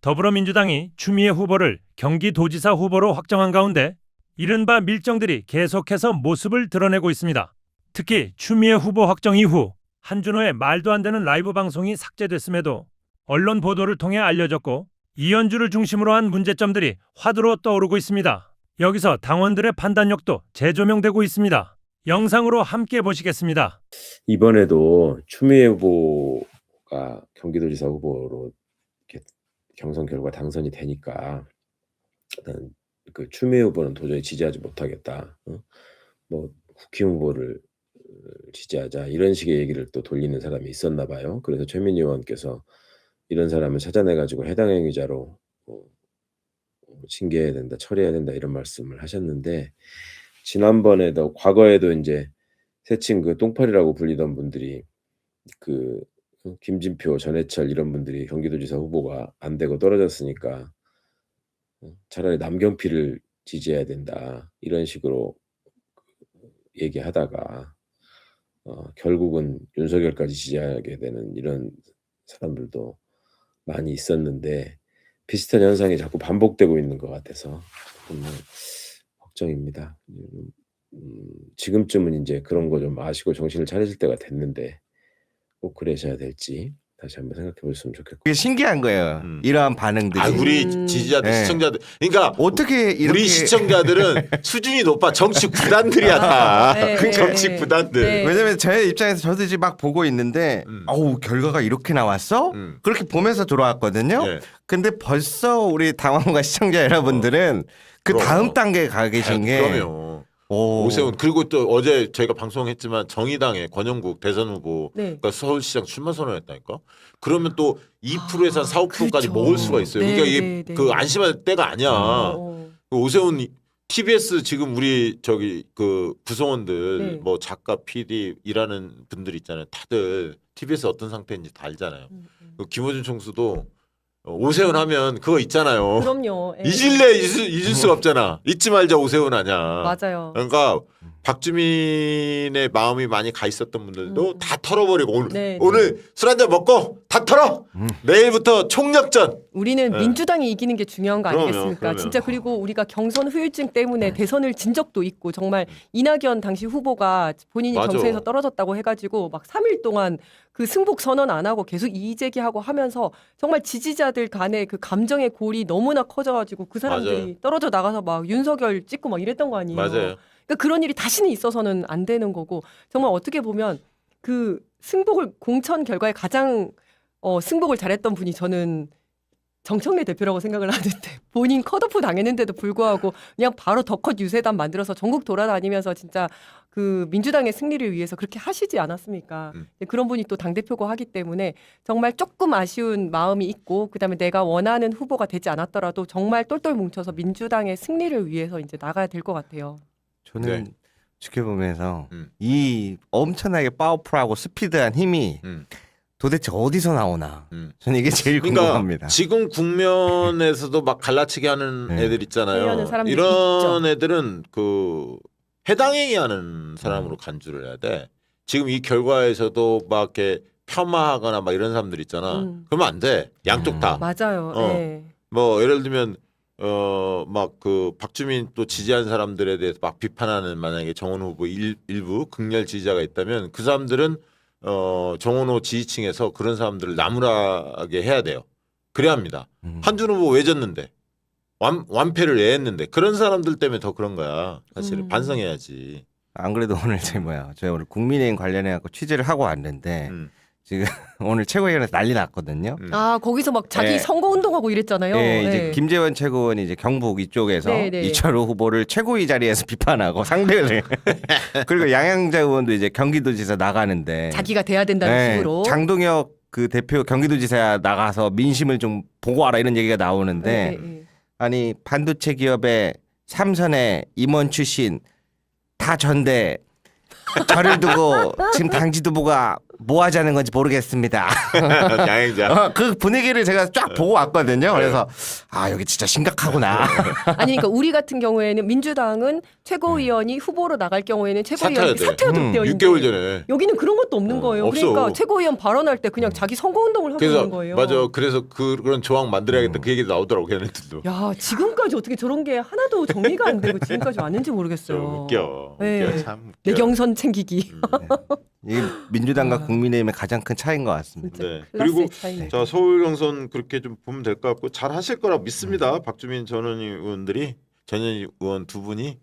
더불어민주당이 추미애 후보를 경기도지사 후보로 확정한 가운데 이른바 밀정들이 계속해서 모습을 드러내고 있습니다. 특히 추미애 후보 확정 이후 한준호의 말도 안 되는 라이브 방송이 삭제됐음에도 언론 보도를 통해 알려졌고 이현주를 중심으로 한 문제점들이 화두로 떠오르고 있습니다. 여기서 당원들의 판단력도 재조명되고 있습니다. 영상으로 함께 보시겠습니다. 이번에도 추미애 후보가 경기도지사 후보로 이렇게 경선 결과 당선이 되니까 일단 그 추미애 후보는 도저히 지지하지 못하겠다. 뭐 국힘 후보를 지지하자 이런 식의 얘기를 또 돌리는 사람이 있었나 봐요. 그래서 최민희 의원께서 이런 사람을 찾아내가지고 해당 행위자로 징계해야 된다, 처리해야 된다 이런 말씀을 하셨는데 지난번에도 과거에도 이제 새친 그 똥파리라고 불리던 분들이 그 김진표, 전해철 이런 분들이 경기도지사 후보가 안 되고 떨어졌으니까 차라리 남경필을 지지해야 된다 이런 식으로 얘기하다가 결국은 윤석열까지 지지하게 되는 이런 사람들도 많이 있었는데 비슷한 현상이 자꾸 반복되고 있는 것 같아서 정말 걱정입니다. 지금쯤은 이제 그런 거 좀 아시고 정신을 차리실 때가 됐는데 꼭 그러셔야 될지 다시 한번 생각해 보셨으면 좋겠고. 그게 신기한 거예요. 이러한 반응들이. 아, 우리 지지자들, 네. 시청자들. 그러니까 어떻게 이렇게 우리 시청자들은 수준이 높아. 정치 구단들이야 다. 네, 정치 네, 구단들. 네. 왜냐면 제 입장에서 저도 이제 막 보고 있는데 어우 결과가 이렇게 나왔어? 그렇게 보면서 들어왔거든요. 네. 근데 벌써 우리 당원과 시청자 여러분들은 그 그럼. 다음 단계에 가 계신 게 그러면 오세훈 그리고 또 어제 저희가 방송했지만 정의당의 권영국 대선 후보가 네. 서울시장 출마 선언했다니까. 그러면 또 2%에서 한 4, 5%까지 그렇죠. 먹을 수가 있어요. 네, 그러니까 네, 이게 네. 그 안심할 때가 아니야. 그 오세훈 TBS 지금 우리 저기 그 구성원들 네. 뭐 작가, PD 일하는 분들 있잖아요. 다들 TBS 어떤 상태인지 다 알잖아요. 그 김호준 총수도 오세훈 하면 그거 있잖아요. 그럼요. 예. 잊을래 잊을 수가 없잖아. 잊지 말자 오세훈 아냐. 맞아요. 그러니까 박주민의 마음이 많이 가 있었던 분들도 다 털어버리고 오늘 네, 오늘 술 한잔 먹고 다 털어. 내일부터 총력전. 우리는 네. 민주당이 이기는 게 중요한 거 그럼요, 아니겠습니까? 그럼요. 진짜 그리고 우리가 경선 후유증 때문에 대선을 진 적도 있고 정말 이낙연 당시 후보가 본인이 맞아. 경선에서 떨어졌다고 해가지고 막 3일 동안 그 승복 선언 안 하고 계속 이의 제기하고 하면서 정말 지지자들 간의 그 감정의 골이 너무나 커져가지고 그 사람들이 맞아요. 떨어져 나가서 막 윤석열 찍고 막 이랬던 거 아니에요? 맞아요. 그러니까 그런 일이 다시는 있어서는 안 되는 거고 정말 어떻게 보면 그 승복을 공천 결과에 가장 승복을 잘했던 분이 저는 정청래 대표라고 생각을 하는데 본인 컷오프 당했는데도 불구하고 그냥 바로 더컷 유세단 만들어서 전국 돌아다니면서 진짜 그 민주당의 승리를 위해서 그렇게 하시지 않았습니까? 그런 분이 또 당대표고 하기 때문에 정말 조금 아쉬운 마음이 있고 그다음에 내가 원하는 후보가 되지 않았더라도 정말 똘똘 뭉쳐서 민주당의 승리를 위해서 이제 나가야 될 것 같아요. 저는 네. 지켜보면서 음. 이 엄청나게 파워풀하고 스피드한 힘이 도대체 어디서 나오나 저는 이게 제일 그러니까 궁금합니다. 지금 국면에서도 막 갈라치기 하는 네. 애들 있잖아요. 하려는 사람들이 이런 있죠. 애들은 그 해당 행위하는 사람으로 간주를 해야 돼. 지금 이 결과에서도 막 이렇게 폄하하거나 막 이런 사람들 있잖아. 그러면 안 돼. 양쪽 다. 맞아요. 어. 네. 뭐 예를 들면 막 그 박주민 또 지지한 사람들에 대해서 막 비판하는 만약에 정원 후보 일부 극렬 지지자가 있다면 그 사람들은 정원호 지지층에서 그런 사람들을 나무라게 해야 돼요. 그래야 합니다. 한준 후보 왜 졌는데 완패를 왜 했는데 그런 사람들 때문에 더 그런 거야. 사실은 반성해야지. 안 그래도 오늘 저희 오늘 국민의힘 관련해 갖고 취재를 하고 왔는데 지금 오늘 최고위원회에서 난리 났거든요. 아 거기서 막 자기 네. 선거운동하고 이랬잖아요. 네, 이제 네. 김재원 최고원이 이제 경북 이쪽에서 네, 네. 이철우 후보를 최고위 자리에서 비판하고 상대를 그리고 양양자 의원도 이제 경기도지사 나가는데 자기가 돼야 된다는 네, 식으로. 장동혁 그 대표 경기도지사 나가서 민심을 좀 보고 와라 이런 얘기가 나오는데 네, 네, 네. 아니 반도체 기업의 삼선의 임원 출신 다 전대 저를 두고 지금 당지도부가 뭐 하자는 건지 모르겠습니다. 양행자. 그 분위기를 제가 쫙 보고 왔거든요. 그래서 아 여기 진짜 심각하구나. 아니 그러니까 우리 같은 경우에는 민주당은 최고위원이 후보로 나갈 경우에는 최고위원이 사퇴해야 돼. 사퇴하도록 되어 있는데 6개월 전에. 여기는 그런 것도 없는 거예요. 없어. 그러니까 최고위원 발언할 때 그냥 자기 선거운동을 하고 그래서 있는 거예요. 맞아. 그래서 그런 조항 만들어야겠다. 그 얘기도 나오더라고 걔네들도. 야 지금까지 어떻게 저런 게 하나도 정리가 안 되고 지금까지 왔는지 모르겠어요. 좀 웃겨. 네. 웃겨. 참 웃겨. 내경선 챙기기. 이게 민주당과 국민의힘의 가장 큰 차이인 것 같습니다. 네. 클래스의 그리고 차이네. 자 서울 경선 그렇게 좀 보면 될 것 같고 잘 하실 거라 믿습니다. 박주민 전현희 의원들이 전현희 의원 두 분이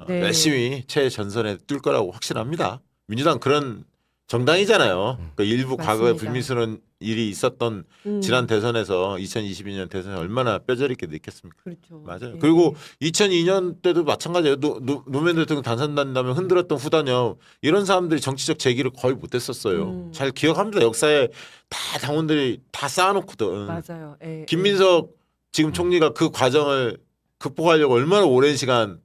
네. 열심히 최전선에 뛸 거라고 확신합니다. 민주당 그런 정당이잖아요. 그러니까 일부 과거에 맞습니다. 불미스러운 일이 있었던 지난 대선에서 2022년 대선에 얼마나 뼈저리게 느꼈습니까? 그렇죠. 맞아요. 네. 그리고 2002년 때도 마찬가지예요. 노무현 대통령 당선된 다음에 흔들었던 후단협 이런 사람들이 정치적 제기를 거의 못했었어요. 잘 기억합니다. 역사에 다 당원들이 다 쌓아놓거든. 맞아요. 예, 김민석 지금 총리가 그 과정을 극복하려고 얼마나 오랜 시간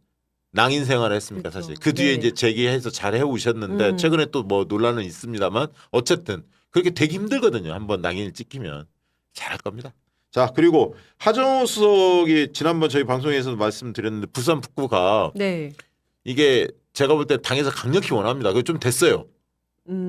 낭인 생활을 했습니까, 그렇죠. 사실. 그 뒤에 네. 이제 재기해서 잘 해오셨는데 최근에 또 뭐 논란은 있습니다만 어쨌든 그렇게 되게 힘들거든요. 한번 낭인을 찍히면 잘할 겁니다. 자 그리고 하정우 수석이 지난번 저희 방송에서도 말씀드렸는데 부산 북구가 네. 이게 제가 볼 때 당에서 강력히 원합니다. 그게 좀 됐어요.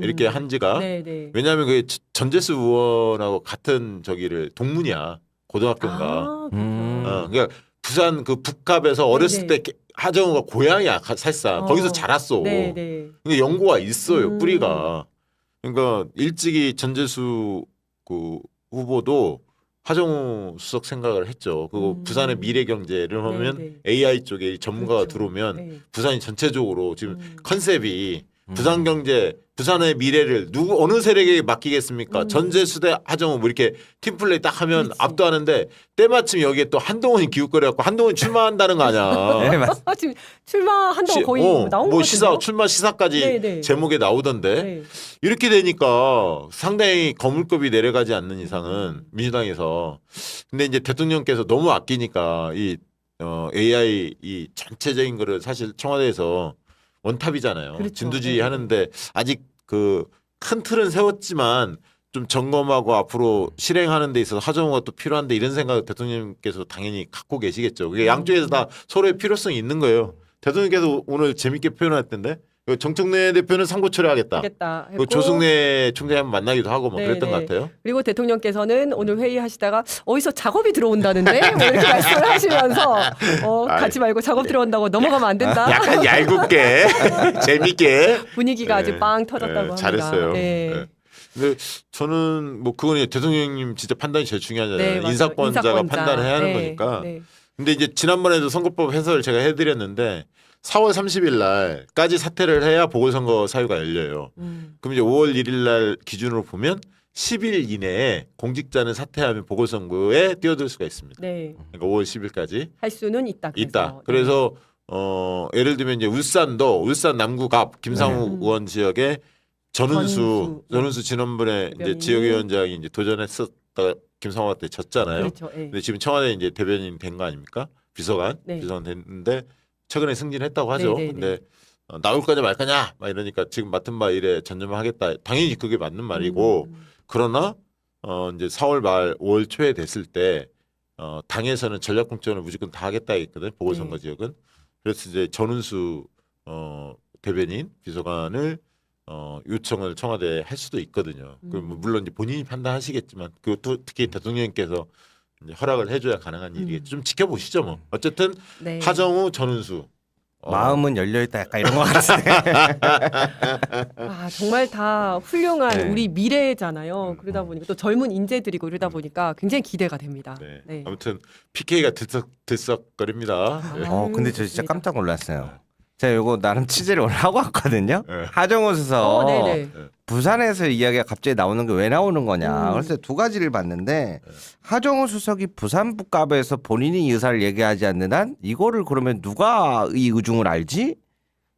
이렇게 한 지가. 네, 네. 왜냐하면 그게 전재수 의원하고 같은 저기를 동문이야. 고등학교인가. 아, 그렇죠. 그러니까 부산 그 북갑에서 어렸을 네. 때 하정우가 고향이야 사실상 거기서 자랐어. 네, 네. 근데 연고가 있어요 뿌리가. 그러니까 일찍이 전재수 그 후보도 하정우 수석 생각을 했죠. 그리고 부산의 미래 경제를 하면 네, 네. AI 쪽에 전문가가 그렇죠. 들어오면 네. 부산이 전체적으로 지금 컨셉이 부산 경제, 부산의 미래를 누구 어느 세력에게 맡기겠습니까? 전재수 대 하정우 뭐 이렇게 팀플레이 딱 하면 그렇지. 압도하는데 때마침 여기에 또 한동훈이 기웃거려갖고 한동훈이 출마한다는 거 아니야. 네, 맞습니다. 아, 지금 출마한다고 거의 나온 뭐 것 시사 같은데요? 출마 시사까지 네, 네. 제목에 나오던데 네. 이렇게 되니까 상당히 거물급이 내려가지 않는 이상은 민주당에서 근데 이제 대통령께서 너무 아끼니까 이 AI 이 전체적인 거를 사실 청와대에서 원탑이잖아요. 그렇죠. 진두지휘 네. 하는데 아직 그 큰 틀은 세웠지만 좀 점검하고 앞으로 실행하는 데 있어서 하정우가 또 필요한데 이런 생각을 대통령께서 당연히 갖고 계시겠죠. 그게 양쪽에서 다 서로의 필요성이 있는 거예요. 대통령께서 오늘 재밌게 표현했던데 정청래 대표는 상고 처리하겠다. 하겠다 그 했고 조승래 총재 한번 만나기도 하고 뭐 네, 그랬던 네. 것 같아요. 그리고 대통령께서는 오늘 회의하시다가 어디서 작업이 들어온다는데 뭐 이렇게 말씀을 하시면서 가지 말고 작업 들어온다고 넘어가면 안 된다. 약간 얄궂게 재밌게 분위기가 아주 네. 빵 터졌다고 합니다. 잘했어요. 네. 네. 근데 저는 뭐 그건 대통령님 진짜 판단이 제일 중요하잖아요. 네, 맞아요. 인사권자가 판단을 해야 하는 네, 거니까. 네. 근데 이제 지난번에도 선거법 해설을 제가 해드렸는데 4월 30일 날까지 사퇴를 해야 보궐선거 사유가 열려요. 그럼 이제 5월 1일 날 기준으로 보면 10일 이내에 공직자는 사퇴하면 보궐선거에 뛰어들 수가 있습니다. 네. 그러니까 5월 10일까지 할 수는 있다. 그래서. 있다. 그래서 예를 들면 이제 울산 남구갑 김상우 의원 지역에 전은수 지난번에 이제 대변인이. 지역위원장이 이제 도전했었다 김상우한테 졌잖아요. 그렇죠. 예. 근데 지금 청와대 이제 대변인 된 거 아닙니까? 비서관 네. 비서관 됐는데 최근에 승진했다고 하죠. 네, 네, 근데 나올 거냐 말 거냐 막 이러니까 지금 맡은 바 일에 전념하겠다. 당연히 그게 맞는 말이고 그러나 이제 4월 말 5월 초에 됐을 때 당에서는 전략 공천을 무조건 다 하겠다 했거든. 보궐선거 네. 지역은. 그래서 이제 전은수 대변인 비서관을 요청을 청와대에 할 수도 있거든요. 그럼 물론 이제 본인이 판단하시겠지만 그것도 특히 대통령께서 이제 허락을 해줘야 가능한 일이겠죠. 좀 지켜보시죠 뭐. 어쨌든 네. 하정우 전은수 마음은 열려 있다 약간 이런 거 같은데. 아, 정말 다 훌륭한 네. 우리 미래잖아요. 그러다 보니까 또 젊은 인재들이고 이러다 보니까 굉장히 기대가 됩니다. 네. 네. 아무튼 PK가 들썩거립니다. 네. 근데 저 진짜 좋습니다. 깜짝 놀랐어요. 제가 요거 나름 취재를 오늘 하고 왔거든요. 네. 하정우 수석 네네. 부산에서 이야기가 갑자기 나오는 게 왜 나오는 거냐. 그래서 두 가지를 봤는데 하정우 수석이 부산 북갑에서 본인이 의사를 얘기하지 않는 한 이거를 그러면 누가 이 의중을 알지?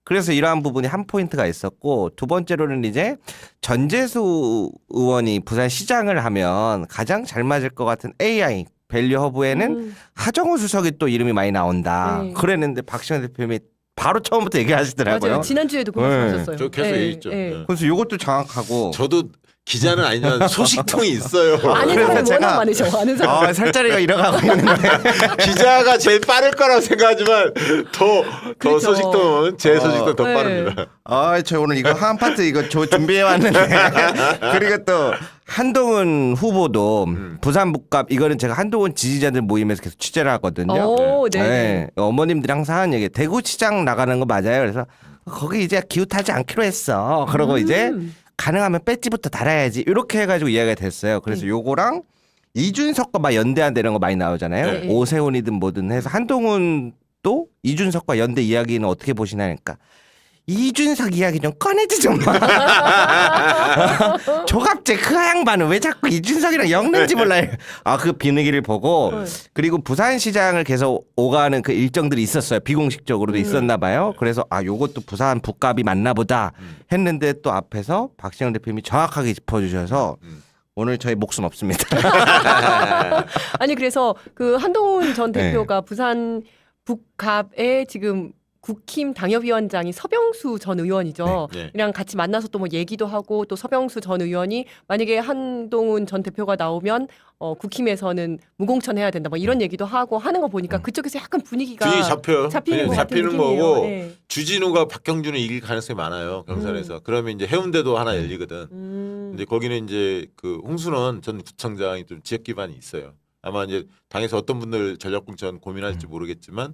그래서 이러한 부분이 한 포인트가 있었고 두 번째로는 이제 전재수 의원이 부산시장을 하면 가장 잘 맞을 것 같은 AI 밸류 허브에는 하정우 수석이 또 이름이 많이 나온다. 네. 그랬는데 박시원 대표님이 바로 처음부터 얘기하시더라고요. 맞아요. 지난주에도 그 네. 말씀하셨어요. 저 계속 얘기했죠. 네. 그래서 이것도 정확하고. 저도 기자는 아니지만 소식통이 있어요. 아는 그래서 사람이 제가- 워낙 많으셔. 아는 사람. 살자리가 잃어가고 있는데. 기자가 제일 빠를 거라고 생각하지만 더 그렇죠. 소식통은 제 소식통 더 네. 빠릅니다. 저 오늘 이거 한 파트 이거 준비해 왔는데. 그리고 또 한동훈 후보도 부산 북갑 이거는 제가 한동훈 지지자들 모임에서 계속 취재를 하거든요. 오, 네. 네. 어머님들이 항상 하는 얘기 대구시장 나가는 거 맞아요. 그래서 거기 이제 기웃하지 않기로 했어. 그러고 이제 가능하면 배지부터 달아야지 이렇게 해가지고 이야기가 됐어요. 그래서 요거랑 이준석과 막 연대한다 이런 거 많이 나오잖아요. 네. 오세훈이든 뭐든 해서 한동훈도 이준석과 연대 이야기는 어떻게 보시나니까 이준석 이야기 좀 꺼내지 좀 마. 조갑제 그 양반은 왜 자꾸 이준석이랑 엮는지 몰라요. 그 비느기를 보고 그리고 부산시장을 계속 오가는 그 일정들이 있었어요. 비공식적으로도 있었나 봐요. 그래서 요것도 부산 북갑이 맞나 보다 했는데 또 앞에서 박시영 대표님이 정확하게 짚어주셔서 오늘 저희 목숨 없습니다. 아니 그래서 그 한동훈 전 네. 대표가 부산 북갑에 지금 국힘 당협위원장이 서병수 전 의원이죠. 네. 이랑 같이 만나서 또 뭐 얘기도 하고 또 서병수 전 의원이 만약에 한동훈 전 대표가 나오면 국힘에서는 무공천해야 된다. 뭐 이런 얘기도 하고 하는 거 보니까 그쪽에서 약간 분위기가 분위기 잡혀요. 잡히는 것 같은 잡히는 느낌이에요. 거고 네. 주진우가 박형준을 이길 가능성이 많아요. 경선에서. 그러면 이제 해운대도 하나 열리거든. 근데 거기는 이제 그 홍순원 전 구청장이 좀 지역 기반이 있어요. 아마 이제 당에서 어떤 분들 전략 공천 고민할지 모르겠지만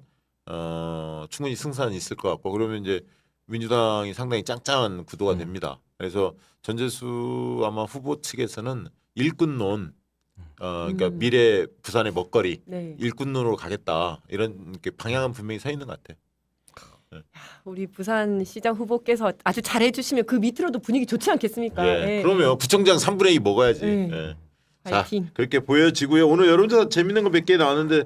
충분히 승산이 있을 것 같고 그러면 이제 민주당이 상당히 짱짱한 구도가 됩니다. 그래서 전재수 아마 후보 측에서는 일꾼론 그러니까 미래 부산의 먹거리 네. 일꾼론으로 가겠다 이런 게 방향은 분명히 서 있는 것 같아요. 우리 부산시장 후보께서 아주 잘해주시면 그 밑으로도 분위기 좋지 않겠습니까? 예. 그러면 구청장 3분의 2 먹어야지. 네. 예. 자, 파이팅. 그렇게 보여지고요. 오늘 여론조사 재밌는 거 몇 개 나왔는데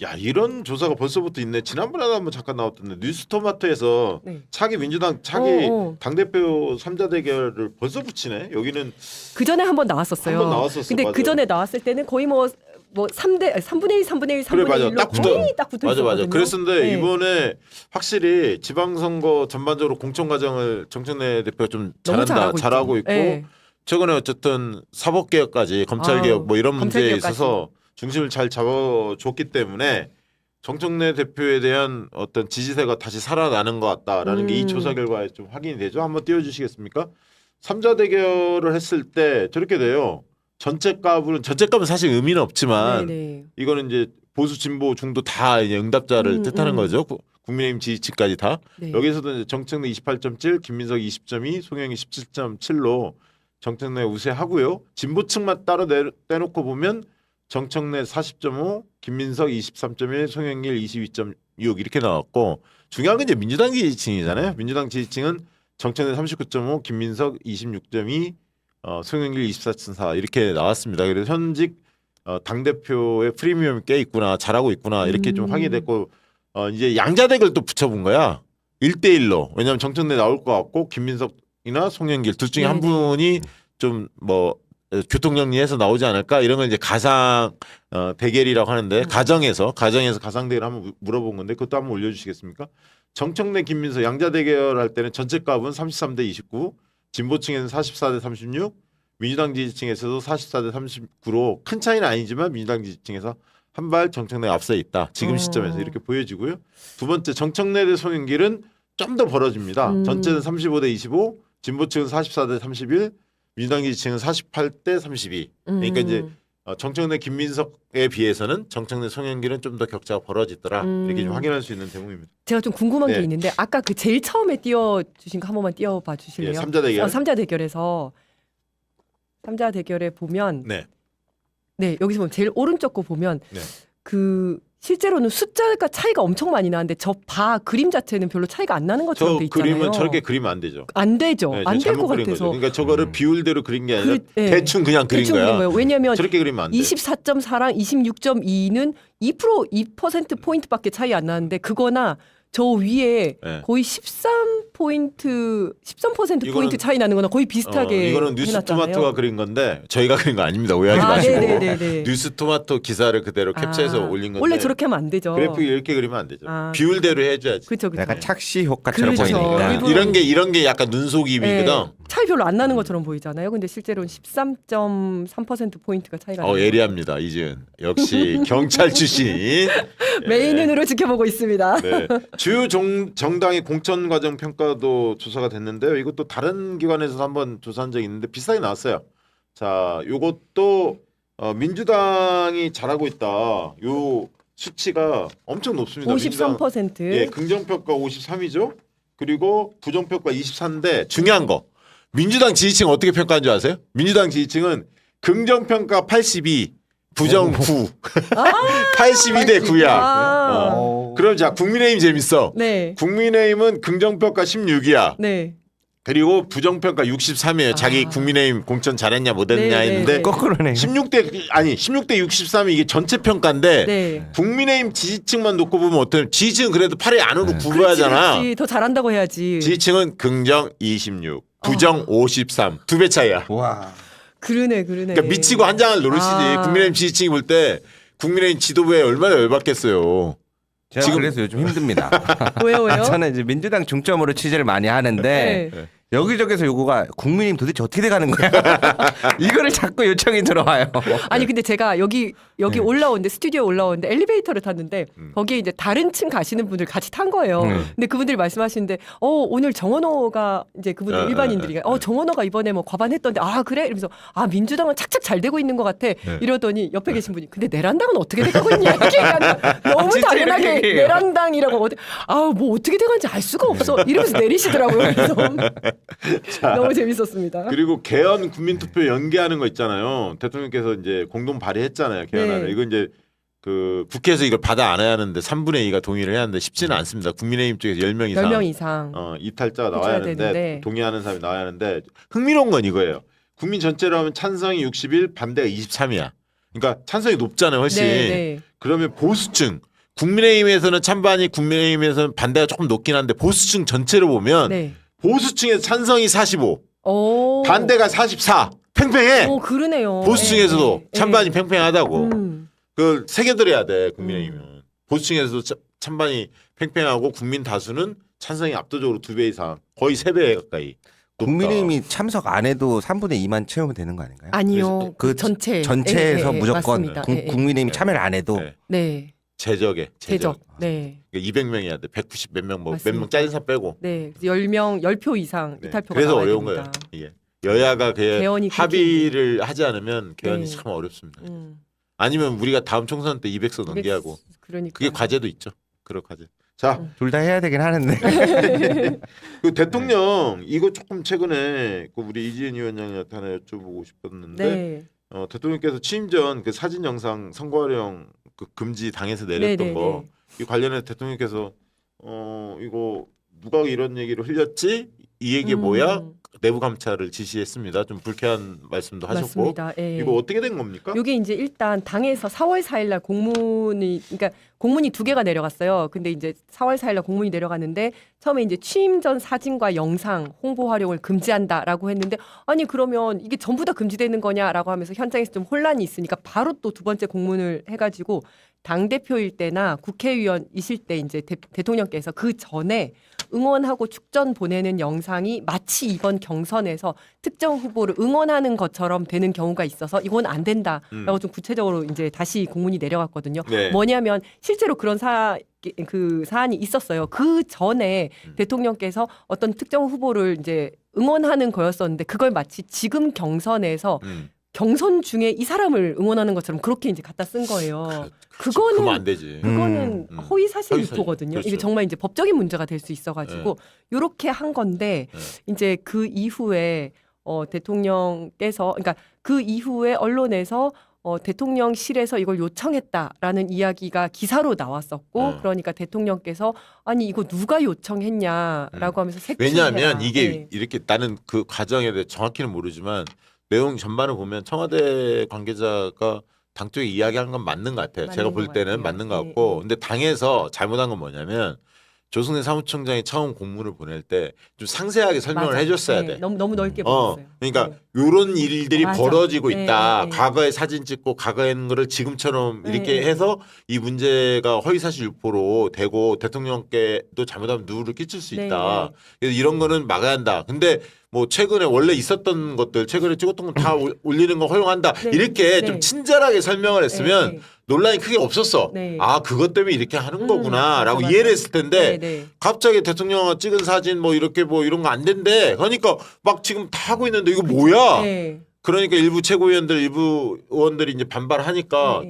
야 이런 조사가 벌써부터 있네. 지난번에도 한번 잠깐 나왔던데 뉴스토마토에서 네. 차기 민주당 차기 당대표 3자 대결을 벌써 붙이네. 여기는 그 전에 한번 나왔었어요. 한번 나왔었어, 근데 맞아요. 그 전에 나왔을 때는 거의 뭐 3분의 1, 3분의 1, 그래, 3분의 맞아. 1로 딱 붙어. 거의 딱 붙어 있었거든요. 맞아. 그랬는데 네. 이번에 확실히 지방선거 전반적으로 공천 과정을 정청래 대표가 좀 너무 잘한다, 잘하고 있고 네. 최근에 어쨌든 사법개혁까지 검찰개혁 뭐 이런 문제에 검찰개혁까지. 있어서 중심을 잘 잡아줬기 때문에 정청래 대표에 대한 어떤 지지세가 다시 살아나는 것 같다라는 게 이 조사 결과에 좀 확인이 되죠. 한번 띄워주시겠습니까? 3자 대결을 했을 때 저렇게 돼요. 전체값은 사실 의미는 없지만 네. 이거는 이제 보수 진보 중도 다 이제 응답자를 뜻하는 거죠. 국민의힘 지지층까지 다. 네. 여기서도 이제 정청래 28.7, 김민석 20.2, 송영이 17.7로 정청래 우세하고요. 진보층만 따로 떼놓고 보면 정청래 40.5, 김민석 23.1, 송영길 22.6 이렇게 나왔고 중요한 건 이제 민주당 지지층이잖아요. 민주당 지지층은 정청래 39.5, 김민석 26.2, 송영길 24.4 이렇게 나왔습니다. 그래서 현직 당대표의 프리미엄이 꽤 있구나, 잘하고 있구나 이렇게 좀 확인이 됐고 이제 양자 대결 또 붙여본 거야. 1대1로. 왜냐하면 정청래 나올 것 같고 김민석이나 송영길 둘 중에 한 분이 좀 뭐 교통정리해서 나오지 않을까 이런 걸 이제 가상 대결이라고 하는데 가정에서 가상 대결 한번 물어본 건데 그것도 한번 올려주시겠습니까? 정청래 김민석 양자 대결할 때는 전체 값은 33대 29, 진보층에는 44대 36, 민주당 지지층에서도 44대 39로 큰 차이는 아니지만 민주당 지지층에서 한 발 정청래가 앞서 있다. 지금 시점에서 이렇게 보여지고요. 두 번째 정청래 대 송영길은 좀 더 벌어집니다. 전체는 35대 25, 진보층은 44대 31, 민주당 지지층은 48대 32. 그러니까 이제 정청래 김민석에 비해서는 정청래 송영길은 좀 더 격차가 벌어지더라. 이렇게 좀 확인할 수 있는 대목입니다. 제가 좀 궁금한 네. 게 있는데 아까 그 제일 처음에 띄워주신 거 한 번만 띄워봐 주실래요? 예, 3자 대결. 3자 대결에서 3자 대결에 보면 네. 네 여기서 보면 제일 오른쪽 거 보면 네. 그 실제로는 숫자가 차이가 엄청 많이 나는데 저 바 그림 자체는 별로 차이가 안 나는 것처럼 저 돼 있잖아요. 그림은 저렇게 그리면 안 되죠. 안 되죠. 네, 안 될 잘못 것 그린 같아서. 거죠. 그러니까 저거를 비율대로 그린 게 아니라 네. 대충 그냥 그린 대충 거야. 그린 거예요. 왜냐하면 저렇게 그리면 안 돼. 24.4랑 26.2는 2% 포인트밖에 차이 안 나는데 그거나 저 위에 네. 거의 13%포인트 이거는- 차이 나는 거나 거의 비슷하게 이거는 뉴스토마토가 그린 건데 저희가 그린 거 아닙니다. 오해하지 마시고. 네네네. 뉴스토마토 기사를 그대로 캡처해서 올린 건데 원래 저렇게 하면 안 되죠. 그래픽 이렇게 그리면 안 되죠. 아, 비율대로 해줘야지. 그렇죠, 그렇죠. 약간 착시 효과처럼 그렇죠. 보이니까. 일부러- 이런 게 약간 눈속임이거든. 차이 별로 안 나는 것처럼 보이잖아요. 근데 실제로는 13.3% 포인트가 차이가 나요. 예리합니다. 이지은 역시 경찰 출신. 메인 눈으로 지켜보고 있습니다. 네. 주요 정당의 공천 과정 평가도 조사가 됐는데요. 이것도 다른 기관에서 한번 조사한 적이 있는데 비슷하게 나왔어요. 자, 요것도 민주당이 잘하고 있다. 요 수치가 엄청 높습니다. 민주당, 53%. 예, 긍정평가 53이죠. 그리고 부정평가 24인데 중요한 거 민주당 지지층 어떻게 평가한 줄 아세요? 민주당 지지층은 긍정평가 82, 부정 9. 82대 9야. 아. 그럼 자 국민의힘 재밌어. 네. 국민의힘은 긍정평가 16이야. 네. 그리고 부정평가 63이에요. 자기 국민의힘 공천 잘했냐 못했냐 네, 했는데 네. 거꾸로네. 16대 63이 이게 전체 평가인데 네. 국민의힘 지지층만 놓고 보면 어때요? 지지층은 그래도 8의 안으로 굴러야잖아. 그렇지. 더 잘한다고 해야지. 지지층은 긍정 26, 부정 53. 2배 차이야. 와. 그러네. 그러니까 미치고 한 장을 노릇이지. 아. 국민의힘 지지층이 볼 때 국민의힘 지도부에 얼마나 열받겠어요. 제가 지금- 그래서 요즘 힘듭니다. 왜요? 저는 이제 민주당 중점으로 취재를 많이 하는데 네. 여기저기서 요거가 국민의힘 도대체 어떻게 돼가는 거야? 이거를 자꾸 요청이 들어와요. 아니 근데 제가 여기 네. 올라오는데 스튜디오에 올라오는데 엘리베이터를 탔는데 거기에 이제 다른 층 가시는 분들 같이 탄 거예요. 근데 그분들이 말씀하시는데 오늘 정원호가 이제 그분들 일반인들이 정원호가 이번에 뭐 과반했던데 그래 이러면서 민주당은 착착 잘 되고 있는 것 같아 이러더니 옆에 계신 분이 근데 내란당은 어떻게 돼가고 있냐 이렇게 얘기하는 거야. 너무 진짜 당연하게 이렇게 얘기해요. 내란당이라고 뭐 어떻게 돼가는지 알 수가 없어 이러면서 내리시더라고요. 그래서 너무 재밌었습니다. 그리고 개헌 국민투표 연기하는 거 있잖아요. 대통령께서 이제 공동 발의했잖아요. 개헌안을. 네. 이거 이제 그 국회에서 이걸 받아 안아야 하는데 3분의 2가 동의를 해야 하는데 쉽지는 않습니다. 국민의힘 쪽에서 10명 이상, 10명 이상. 이탈자가 나와야 해줘야 하는데 되는데. 동의하는 사람이 나와야 하는데 흥미로운 건 이거예요. 국민 전체로 하면 찬성이 61, 반대가 23이야. 그러니까 찬성이 높잖아요, 훨씬. 네. 그러면 보수층 국민의힘에서는 찬반이 국민의힘에서는 반대가 조금 높긴 한데 보수층 전체로 보면 네. 보수층에서 찬성이 45, 오. 반대가 44. 팽팽해. 그러네요. 보수층에서도 네. 찬반이 팽팽하다고. 음. 그걸 새겨들어야 돼 국민의힘은. 보수층에서도 찬반이 팽팽하고 국민 다수는 찬성이 압도적으로 2배 이상, 거의 3배 가까이. 높다. 국민의힘이 참석 안 해도 3분의 2만 채우면 되는 거 아닌가요? 아니요. 그 전체에서 무조건 맞습니다. 국민의힘 참여를 안 해도 네. 네. 제적. 제적. 네. 200명이야 돼. 190 몇 명 몇 맞습니다. 명 짜린 사 빼고. 네. 10명 10표 이상 네. 이탈표가 그래서 나와야 어려운 됩니다. 거예요. 이게 여야가 개헌이 합의를 하지 않으면 개헌이 네. 참 어렵습니다. 음. 아니면 우리가 다음 총선 때 200석 넘기하고 그러니까. 그게 과제도 있죠. 그런 과제. 자, 둘 다 해야 되긴 하는데. 그 대통령 이거 조금 최근에 그 우리 이지은 위원장한테 하나 여쭤보고 싶었는데 네. 대통령께서 취임 전 그 사진 영상 선거활용 그 금지 당에서 내렸던 네, 거 이 관련해 대통령께서 이거 누가 이런 얘기를 흘렸지? 이 얘기 뭐야? 내부 감찰을 지시했습니다. 좀 불쾌한 말씀도 하셨고 맞습니다. 예. 이거 어떻게 된 겁니까? 이게 이제 일단 당에서 4월 4일 날 공문이 2개가 내려갔어요. 근데 이제 4월 4일 날 공문이 내려갔는데 처음에 이제 취임 전 사진과 영상 홍보 활용을 금지한다라고 했는데 아니 그러면 이게 전부 다 금지되는 거냐라고 하면서 현장에서 좀 혼란이 있으니까 바로 또 두 번째 공문을 해가지고 당 대표일 때나 국회의원이실 때 이제 대통령께서 그 전에 응원하고 축전 보내는 영상이 마치 이번 경선에서 특정 후보를 응원하는 것처럼 되는 경우가 있어서 이건 안 된다라고 좀 구체적으로 이제 다시 공문이 내려갔거든요. 네. 뭐냐면 실제로 그런 사안이 있었어요. 그 전에 대통령께서 어떤 특정 후보를 이제 응원하는 거였었는데 그걸 마치 지금 경선에서 경선 중에 이 사람을 응원하는 것처럼 그렇게 이제 갖다 쓴 거예요. 그러면 안 되지. 그거는 허위 사실 허위 사실. 유포거든요. 그렇죠. 이게 정말 이제 법적인 문제가 될 수 있어가지고 이렇게 한 건데 이제 그 이후에 대통령께서 그러니까 그 이후에 언론에서 대통령실에서 이걸 요청했다라는 이야기가 기사로 나왔었고 그러니까 대통령께서 아니 이거 누가 요청했냐라고 하면서 색출해라. 왜냐하면 이게 네. 이렇게 나는 그 과정에 대해 정확히는 모르지만 내용 전반을 보면 청와대 관계자가 당 쪽에 이야기한 건 맞는 것 같아요. 맞는 제가 볼 것 때는 같아요. 맞는 것 네, 같고 네. 근데 당에서 잘못한 건 뭐냐면 조승래 사무총장이 처음 공문을 보낼 때 좀 상세하게 설명을 맞아. 해줬어야 네, 돼. 너무 넓게 보냈어요. 그러니까 네. 요런 일들이 맞아. 벌어지고 네, 있다. 네. 과거에 사진 찍고 과거에 했는 거를 지금처럼 이렇게 네. 해서 이 문제가 허위사실 유포로 되고 대통령께도 잘못하면 누를 끼칠 수 네, 있다. 네. 그래서 이런 거는 막아야 한다. 근데 뭐 최근에 원래 있었던 것들 최근에 찍었던 건 다 올리는 거 허용한다. 네. 이렇게 네. 좀 친절하게 설명을 했으면 네, 네. 논란이 크게 없었어. 네. 아 그것 때문에 이렇게 하는 거구나라고 맞아, 이해를 맞아. 했을 텐데 네, 네. 갑자기 대통령 찍은 사진 뭐 이렇게 뭐 이런 거 안 된대. 그러니까 막 지금 다 하고 있는데 이거 뭐야? 네. 그러니까 일부 최고위원들 일부 의원들이 이제 반발하니까 네.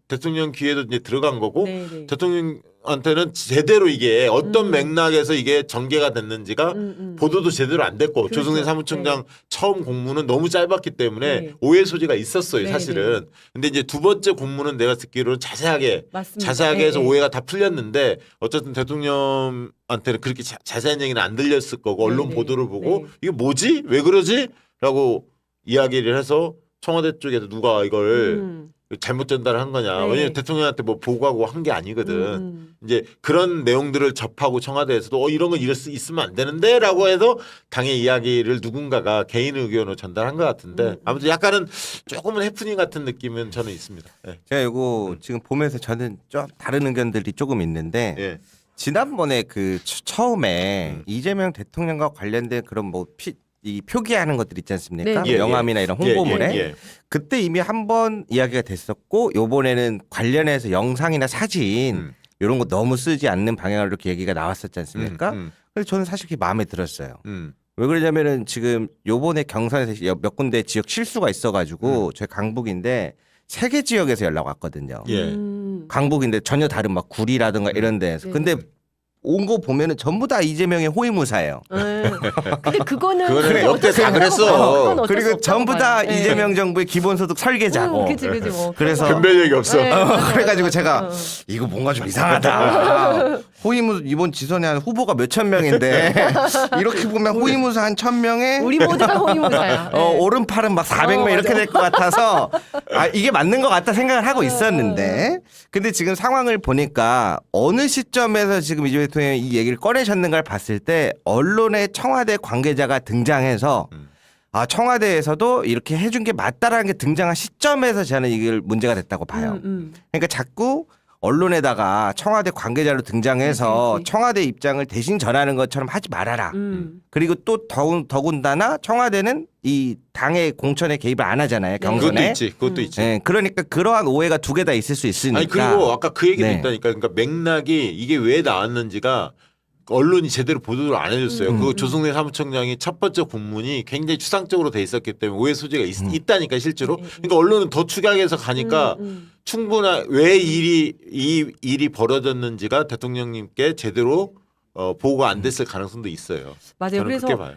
대통령 귀에도 이제 들어간 거고 네, 네. 대통령한테는 제대로 이게 어떤 맥락에서 이게 전개가 됐는지가 보도도 제대로 안 됐고 그렇죠. 조승래 사무총장 처음 공문은 너무 짧았기 때문에 네. 오해 소지가 있었어요 네, 사실은. 근데 이제 두 번째 공문은 내가 듣기로는 자세하게 맞습니다. 해서 네, 네. 오해가 다 풀렸는데 어쨌든 대통령한테는 그렇게 자세한 얘기는 안 들렸을 거고 언론 네, 보도를 네. 보고 네. 이게 뭐지? 왜 그러지? 라고 이야기를 해서 청와대 쪽에서 누가 이걸 잘못 전달한 거냐. 네. 왜냐면 대통령한테 뭐 보고하고 한 게 아니거든. 음. 이제 그런 내용들을 접하고 청와대에서도 이런 건 이럴 수 있으면 안 되는데 라고 해서 당의 이야기를 누군가가 개인 의견으로 전달한 것 같은데 아무튼 약간은 조금은 해프닝 같은 느낌은 저는 있습니다. 예. 제가 이거 지금 보면서 저는 좀 다른 의견들이 조금 있는데 예. 지난번에 그 처음에 이재명 대통령과 관련된 그런 뭐 이 표기하는 것들 있지 않습니까? 네, 네. 명함이나 이런 홍보물에 예, 예. 그때 이미 한번 이야기가 됐었고 요번에는 관련해서 영상이나 사진 음. 이런 거 너무 쓰지 않는 방향으로 이렇게 얘기가 나왔었지 않습니까? 그래서 저는 사실 그게 마음에 들었어요. 왜 그러냐면은 지금 요번에 경선에서 몇 군데 지역 실수가 있어가지고 저희 강북인데 3개 지역에서 연락 왔거든요. 예. 강북인데 전혀 다른 막 구리라든가 이런 데에서. 네. 근데 온 거 보면은 전부 다 이재명의 호위무사예요. 네. 근데 그거는 그거는 어쩔 역대 수 다 없다고 그랬어. 봐요. 그건 어쩔 수 그리고 없다고 전부 다 봐요. 네. 이재명 정부의 기본소득 설계자고. 그치 뭐. 그래서 변별력이 없어. 네, 맞아, 그래가지고 맞아. 제가 이거 뭔가 좀 이상하다. 호위무사 이번 지선에 한 후보가 몇천 명인데 이렇게 보면 호위무사 한 1,000명에 우리 모두가 호위무사야. 네. 오른팔은 막 400명 이렇게 맞아. 될 것 같아서 이게 맞는 것 같다 생각을 하고 있었는데 근데 지금 상황을 보니까 어느 시점에서 지금 이재명 대통령이 이 얘기를 꺼내셨는가를 봤을 때 언론의 청와대 관계자가 등장해서 청와대에서도 이렇게 해준 게 맞다라는 게 등장한 시점에서 저는 이걸 문제가 됐다고 봐요. 그러니까 자꾸 언론에다가 청와대 관계자로 등장해서 그치. 청와대 입장을 대신 전하는 것처럼 하지 말아라. 그리고 또 더군다나 청와대는 이 당의 공천에 개입을 안 하잖아요. 네. 그것도 경선에. 있지. 그것도 있지. 네, 그러니까 그러한 오해가 두 개 다 있을 수 있으니까. 아니 그리고 아까 그 얘기도 네. 있다니까. 그러니까 맥락이 이게 왜 나왔는지가 언론이 제대로 보도를 안 해줬어요. 그 조승래 사무총장이 첫 번째 공문이 굉장히 추상적으로 돼 있었기 때문에 오해 소지가 있다니까 실제로. 그러니까 언론은 더 축약해서 가니까 충분한 왜 이 일이 벌어졌는지가 대통령님께 제대로 보고가 안 됐을 가능성도 있어요. 맞아요. 저는 그래서 그렇게 봐요.